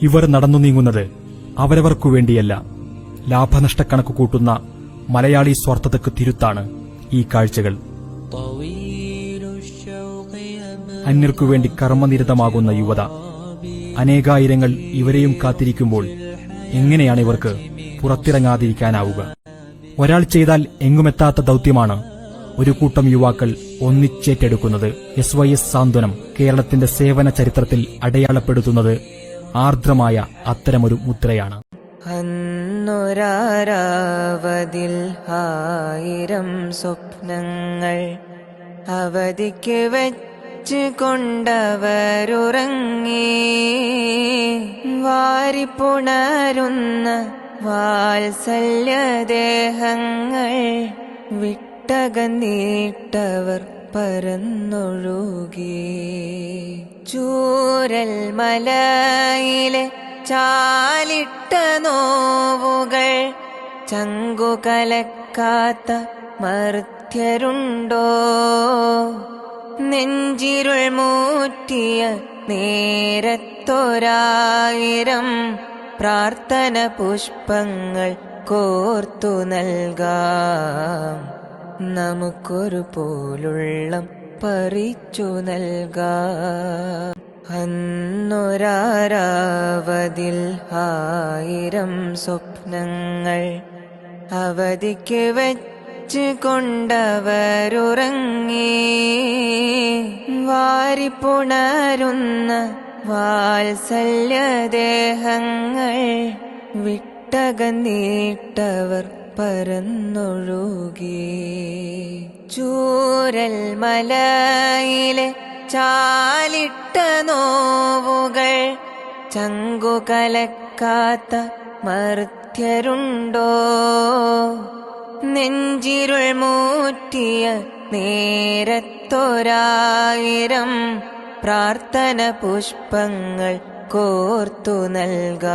ഇവർ നടന്നു നീങ്ങുന്നത് അവരവർക്കു വേണ്ടിയല്ല, ലാഭനഷ്ടക്കണക്ക് കൂട്ടുന്ന മലയാളി സ്വാർത്ഥതയ്ക്ക് തിരുത്താണ് ഈ കാഴ്ചകൾ. അന്യർക്കുവേണ്ടി കർമ്മനിരതമാകുന്ന യുവത, അനേകായിരങ്ങൾ ഇവരെയും കാത്തിരിക്കുമ്പോൾ എങ്ങനെയാണ് ഇവർക്ക് പുറത്തിറങ്ങാതിരിക്കാനാവുക? ഒരാൾ ചെയ്താൽ എങ്ങുമെത്താത്ത ദൌത്യമാണ് ഒരു കൂട്ടം യുവാക്കൾ ഒന്നിച്ചേറ്റെടുക്കുന്നത്. SYS സാന്ത്വനം കേരളത്തിന്റെ സേവന ചരിത്രത്തിൽ അടയാളപ്പെടുത്തുന്നത് ആർദ്രമായ അത്തരമൊരു മുദ്രയാണ്. അന്നൊരാവതിൽ 1000 സ്വപ്നങ്ങൾ അവധിക്ക് വെച്ച് കൊണ്ടവരുറങ്ങി, വാരിപ്പുണരുന്ന വാത്സല്യദേഹങ്ങൾ വിട്ടകന്നീട്ടവർ പരന്നൊഴുകി. ചൂരൽ മലയിലെ ചാലിട്ട നോവുകൾ ചങ്കുകലക്കാത്ത മർത്യരുണ്ടോ? നെഞ്ചിരുൾ മൂറ്റിയ നേരത്തൊരായിരം പ്രാർത്ഥന പുഷ്പങ്ങൾ കോർത്തു നൽകാം, നമുക്കൊരു പോലുള്ളം പറിച്ചു നൽകാം. അന്നൊരാവതിൽ 1000 സ്വപ്നങ്ങൾ അവധിക്ക് വെച്ച് കൊണ്ടവരുറങ്ങി, വാരിപ്പുണരുന്ന വാത്സല്യദേഹങ്ങൾ വിട്ടകന്നീട്ടവർ പരന്നൊഴുകി. ചൂരൽ മലയിലെ ചാലിട്ട നോവുകൾ ചങ്കുകലക്കാത്ത മർത്യരുണ്ടോ? നെഞ്ചിരുൾ മൂറ്റിയ നേരത്തൊരായിരം പ്രാർത്ഥന പുഷ്പങ്ങൾ കോർത്തു നൽകാം,